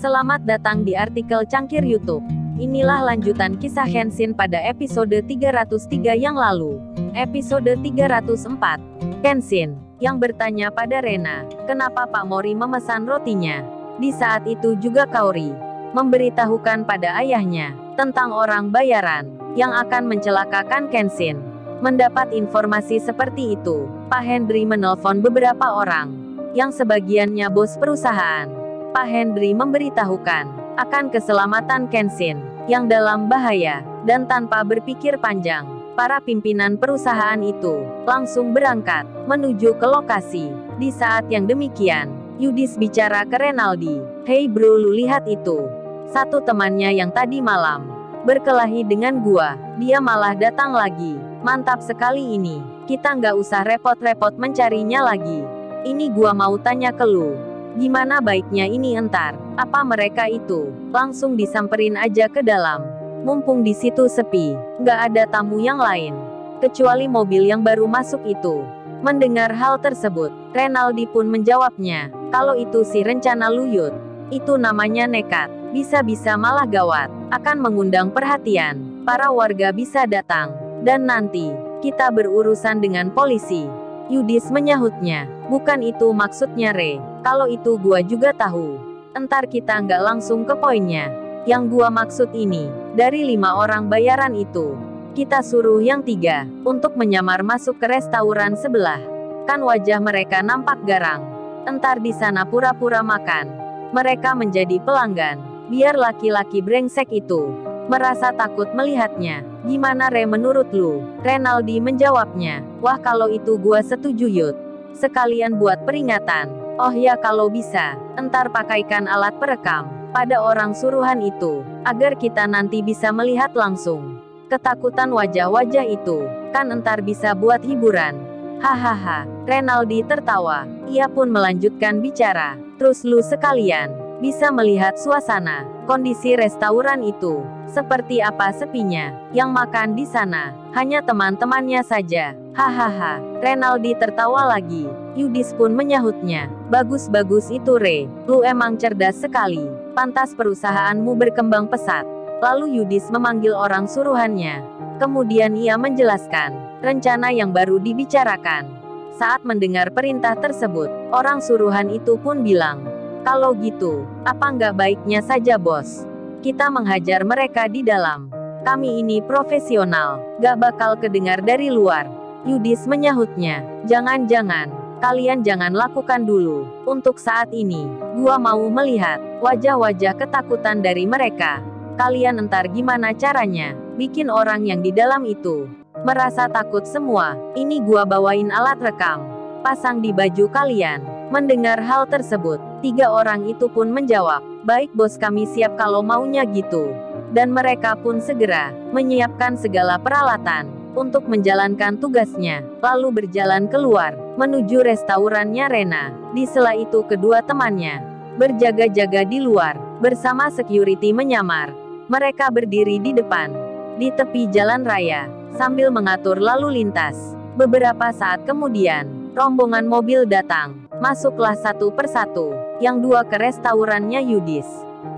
Selamat datang di artikel Cangkir YouTube. Inilah lanjutan kisah Kenshin pada episode 303 yang lalu. Episode 304. Kenshin, yang bertanya pada Rena, kenapa Pak Mori memesan rotinya. Di saat itu juga Kaori memberitahukan pada ayahnya tentang orang bayaran yang akan mencelakakan Kenshin. Mendapat informasi seperti itu, Pak Hendry menelpon beberapa orang, yang sebagiannya bos perusahaan. Pak Hendry memberitahukan akan keselamatan Kenshin yang dalam bahaya, dan tanpa berpikir panjang, para pimpinan perusahaan itu langsung berangkat menuju ke lokasi. Di saat yang demikian, Yudis bicara ke Renaldi, "Hei bro, lu lihat itu. Satu temannya yang tadi malam berkelahi dengan gua, dia malah datang lagi. Mantap sekali ini. Kita nggak usah repot-repot mencarinya lagi. Ini gua mau tanya ke lu. Gimana baiknya ini entar, apa mereka itu langsung disamperin aja ke dalam. Mumpung di situ sepi, nggak ada tamu yang lain, kecuali mobil yang baru masuk itu." Mendengar hal tersebut, Renaldi pun menjawabnya, "Kalau itu sih rencana Luyut. Itu namanya nekat. Bisa-bisa malah gawat, akan mengundang perhatian. Para warga bisa datang, dan nanti kita berurusan dengan polisi." Yudis menyahutnya, "Bukan itu maksudnya Re. Kalau itu gua juga tahu. Entar kita nggak langsung ke poinnya. Yang gua maksud ini, dari 5 orang bayaran itu, kita suruh yang 3 untuk menyamar masuk ke restoran sebelah. Kan wajah mereka nampak garang. Entar di sana pura-pura makan. Mereka menjadi pelanggan. Biar laki-laki brengsek itu merasa takut melihatnya. Gimana Re menurut lu?" Renaldi menjawabnya, "Wah kalau itu gua setuju Yud. Sekalian buat peringatan. Oh ya kalau bisa, entar pakaikan alat perekam pada orang suruhan itu, agar kita nanti bisa melihat langsung ketakutan wajah-wajah itu. Kan entar bisa buat hiburan." Hahaha. Renaldi tertawa. Ia pun melanjutkan bicara, "Terus lu sekalian bisa melihat suasana, kondisi restoran itu. Seperti apa sepinya. Yang makan di sana hanya teman-temannya saja." Hahaha. Renaldi tertawa lagi. Yudis pun menyahutnya, "Bagus-bagus itu Re. Lu emang cerdas sekali. Pantas perusahaanmu berkembang pesat." Lalu Yudis memanggil orang suruhannya. Kemudian ia menjelaskan rencana yang baru dibicarakan. Saat mendengar perintah tersebut, orang suruhan itu pun bilang, "Kalau gitu, apa nggak baiknya saja bos? Kita menghajar mereka di dalam. Kami ini profesional, gak bakal kedengar dari luar." Yudis menyahutnya, "Jangan-jangan, kalian jangan lakukan dulu. Untuk saat ini, gua mau melihat wajah-wajah ketakutan dari mereka. Kalian entar gimana caranya bikin orang yang di dalam itu merasa takut semua. Ini gua bawain alat rekam. Pasang di baju kalian." Mendengar hal tersebut, 3 orang itu pun menjawab, "Baik bos, kami siap kalau maunya gitu." Dan mereka pun segera menyiapkan segala peralatan untuk menjalankan tugasnya, lalu berjalan keluar menuju restorannya Rena. Di sela itu kedua temannya berjaga-jaga di luar bersama security menyamar. Mereka berdiri di depan, di tepi jalan raya, sambil mengatur lalu lintas. Beberapa saat kemudian, rombongan mobil datang. Masuklah satu persatu. Yang 2 ke restorannya Yudis,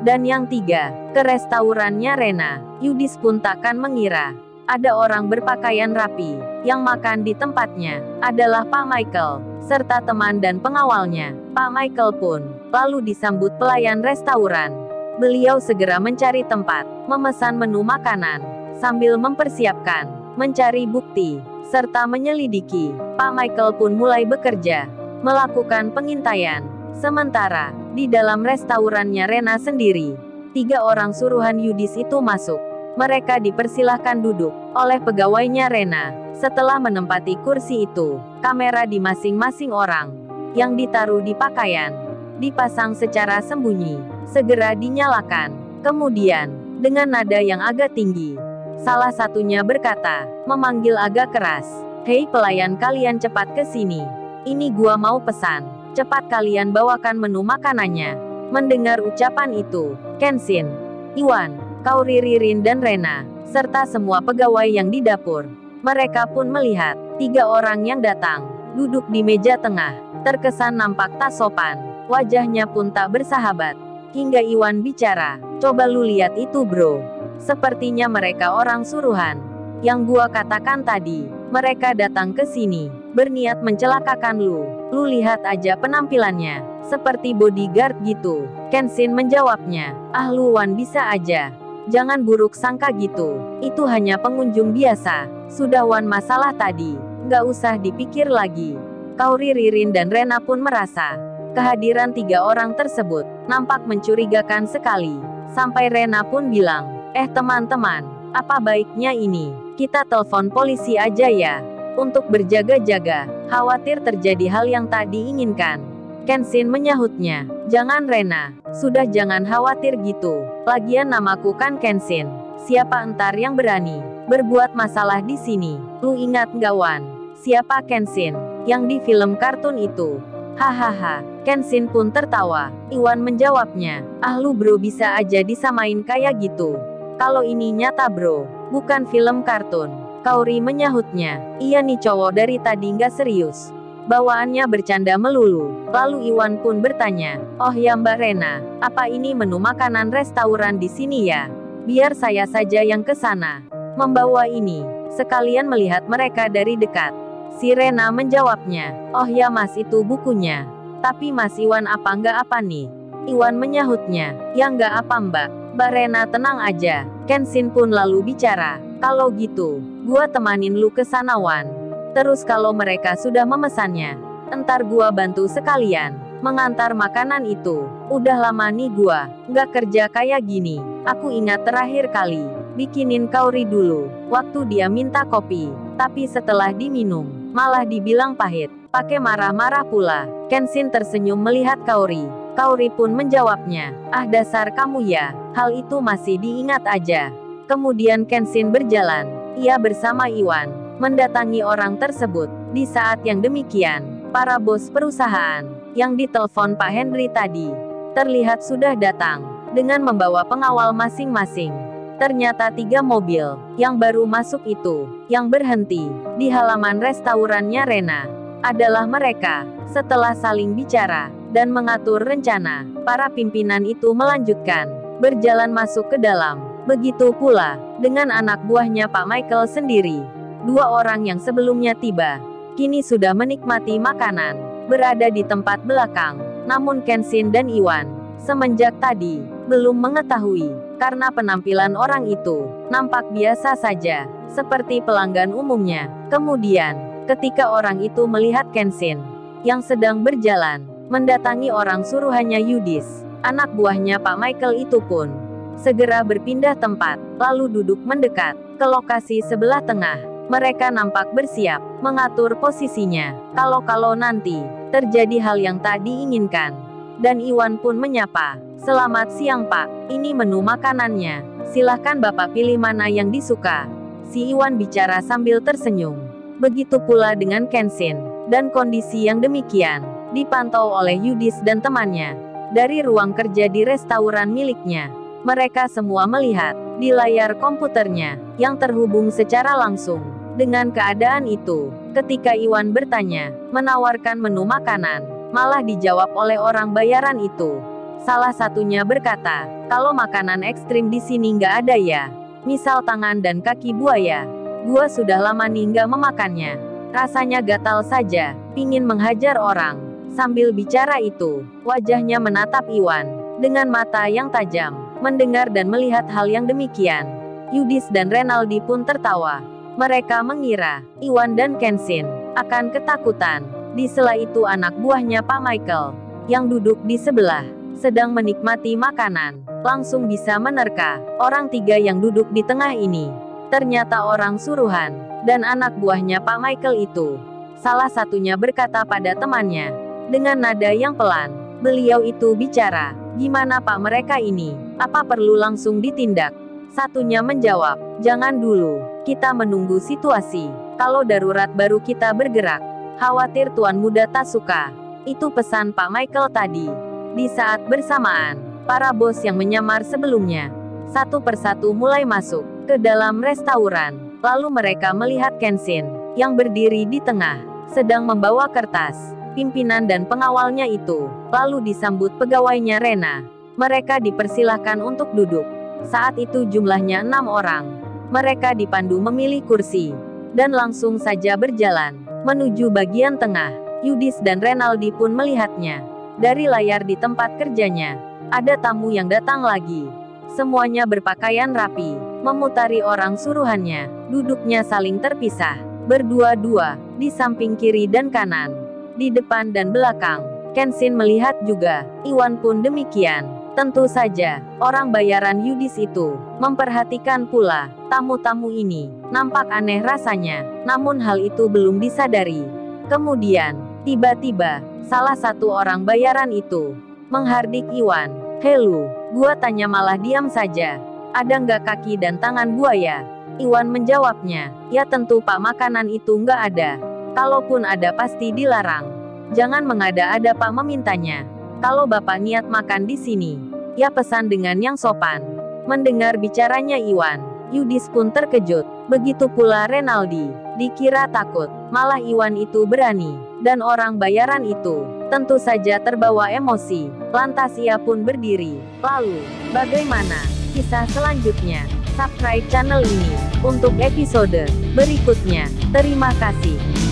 dan yang 3 ke restorannya Rena. Yudis pun takkan mengira ada orang berpakaian rapi yang makan di tempatnya adalah Pak Michael serta teman dan pengawalnya. Pak Michael pun lalu disambut pelayan restoran. Beliau segera mencari tempat, memesan menu makanan, sambil mempersiapkan mencari bukti serta menyelidiki. Pak Michael pun mulai bekerja melakukan pengintaian. Sementara di dalam restorannya Rena sendiri, 3 orang suruhan Yudis itu masuk. Mereka dipersilahkan duduk oleh pegawainya Rena. Setelah menempati kursi itu, kamera di masing-masing orang yang ditaruh di pakaian dipasang secara sembunyi, segera dinyalakan. Kemudian, dengan nada yang agak tinggi, salah satunya berkata, memanggil agak keras, "Hei pelayan, kalian cepat ke sini. Ini gua mau pesan. Cepat kalian bawakan menu makanannya." Mendengar ucapan itu, Kenshin, Iwan, Kaori, Ririn dan Rena, serta semua pegawai yang di dapur, mereka pun melihat 3 orang yang datang, duduk di meja tengah. Terkesan nampak tak sopan, wajahnya pun tak bersahabat. Hingga Iwan bicara, coba lu lihat itu bro. Sepertinya mereka orang suruhan. Yang gua katakan tadi, mereka datang ke sini, berniat mencelakakan lu. Lu lihat aja penampilannya, seperti bodyguard gitu. Kenshin menjawabnya, ah lu Wan bisa aja. Jangan buruk sangka gitu, itu hanya pengunjung biasa. Sudah Wan masalah tadi, nggak usah dipikir lagi. Kaori, Ririn dan Rena pun merasa, kehadiran 3 orang tersebut nampak mencurigakan sekali. Sampai Rena pun bilang, teman-teman, apa baiknya ini kita telepon polisi aja ya, untuk berjaga-jaga, khawatir terjadi hal yang tak diinginkan. Kenshin menyahutnya, jangan Rena, sudah jangan khawatir gitu. Lagian namaku kan Kenshin, siapa entar yang berani berbuat masalah di sini. Lu ingat nggak Wan, siapa Kenshin yang di film kartun itu? Hahaha, Kenshin pun tertawa. Iwan menjawabnya, ah lu bro bisa aja disamain kayak gitu. Kalau ini nyata bro, bukan film kartun. Kaori menyahutnya, iya nih cowok dari tadi nggak serius. Bawaannya bercanda melulu. Lalu Iwan pun bertanya, oh ya Mbak Rena, apa ini menu makanan restoran di sini ya? Biar saya saja yang ke sana. Membawa ini, sekalian melihat mereka dari dekat. Si Rena menjawabnya, oh ya mas itu bukunya. Tapi mas Iwan apa nggak apa nih? Iwan menyahutnya, ya nggak apa mbak. Mbak Rena tenang aja. Kenshin pun lalu bicara, kalau gitu, gua temanin lu ke sana Wan. Terus kalau mereka sudah memesannya, entar gua bantu sekalian mengantar makanan itu. Udah lama nih gua nggak kerja kayak gini. Aku ingat terakhir kali bikinin Kaori dulu, waktu dia minta kopi. Tapi setelah diminum, malah dibilang pahit. Pakai marah-marah pula. Kenshin tersenyum melihat Kaori. Kaori pun menjawabnya, ah dasar kamu ya, hal itu masih diingat aja. Kemudian Kenshin berjalan, ia bersama Iwan, mendatangi orang tersebut. Di saat yang demikian, para bos perusahaan, yang ditelepon Pak Henry tadi, terlihat sudah datang, dengan membawa pengawal masing-masing. Ternyata 3 mobil, yang baru masuk itu, yang berhenti, di halaman restorannya Rena, adalah mereka. Setelah saling bicara, dan mengatur rencana, para pimpinan itu melanjutkan, berjalan masuk ke dalam. Begitu pula, dengan anak buahnya Pak Michael sendiri. 2 orang yang sebelumnya tiba, kini sudah menikmati makanan, berada di tempat belakang. Namun Kenshin dan Iwan, semenjak tadi, belum mengetahui, karena penampilan orang itu, nampak biasa saja, seperti pelanggan umumnya. Kemudian, ketika orang itu melihat Kenshin, yang sedang berjalan, mendatangi orang suruhannya Yudis, anak buahnya Pak Michael itu pun, segera berpindah tempat, lalu duduk mendekat, ke lokasi sebelah tengah. Mereka nampak bersiap, mengatur posisinya, kalau-kalau nanti, terjadi hal yang tak diinginkan. Dan Iwan pun menyapa, selamat siang Pak, ini menu makanannya, silahkan Bapak pilih mana yang disuka. Si Iwan bicara sambil tersenyum. Begitu pula dengan Kenshin, dan kondisi yang demikian, dipantau oleh Yudis dan temannya. Dari ruang kerja di restoran miliknya, mereka semua melihat, di layar komputernya, yang terhubung secara langsung, dengan keadaan itu. Ketika Iwan bertanya, menawarkan menu makanan, malah dijawab oleh orang bayaran itu. Salah satunya berkata, kalau makanan ekstrim di sini nggak ada ya. Misal tangan dan kaki buaya. Gua sudah lama nih nggak memakannya. Rasanya gatal saja, pingin menghajar orang. Sambil bicara itu, wajahnya menatap Iwan, dengan mata yang tajam. Mendengar dan melihat hal yang demikian, Yudis dan Renaldi pun tertawa. Mereka mengira, Iwan dan Kenshin, akan ketakutan. Di sela itu anak buahnya Pak Michael, yang duduk di sebelah, sedang menikmati makanan, langsung bisa menerka, orang 3 yang duduk di tengah ini, ternyata orang suruhan, dan anak buahnya Pak Michael itu. Salah satunya berkata pada temannya, dengan nada yang pelan, beliau itu bicara, gimana Pak mereka ini, apa perlu langsung ditindak? Satunya menjawab, jangan dulu, kita menunggu situasi, kalau darurat baru kita bergerak. Khawatir Tuan Muda tak suka. Itu pesan Pak Michael tadi. Di saat bersamaan, para bos yang menyamar sebelumnya, satu persatu mulai masuk ke dalam restoran. Lalu mereka melihat Kenshin, yang berdiri di tengah, sedang membawa kertas. Pimpinan dan pengawalnya itu, lalu disambut pegawainya Rena. Mereka dipersilahkan untuk duduk. Saat itu jumlahnya 6 orang. Mereka dipandu memilih kursi. Dan langsung saja berjalan menuju bagian tengah. Yudis dan Renaldi pun melihatnya. Dari layar di tempat kerjanya, ada tamu yang datang lagi. Semuanya berpakaian rapi, memutari orang suruhannya. Duduknya saling terpisah, berdua-dua, di samping kiri dan kanan, di depan dan belakang. Kenshin melihat juga, Iwan pun demikian. Tentu saja, orang bayaran Yudis itu memperhatikan pula tamu-tamu ini. Nampak aneh rasanya, namun hal itu belum disadari. Kemudian, tiba-tiba, salah satu orang bayaran itu menghardik Iwan. "Helu, gua tanya malah diam saja. Ada nggak kaki dan tangan buaya?" Iwan menjawabnya, "Ya tentu pak, makanan itu nggak ada. Kalaupun ada pasti dilarang. Jangan mengada-ada pak memintanya. Kalau bapak niat makan di sini, ya pesan dengan yang sopan." Mendengar bicaranya Iwan, Yudis pun terkejut. Begitu pula Renaldi. Dikira takut, malah Iwan itu berani. Dan orang bayaran itu, tentu saja terbawa emosi. Lantas ia pun berdiri. Lalu, bagaimana kisah selanjutnya? Subscribe channel ini untuk episode berikutnya. Terima kasih.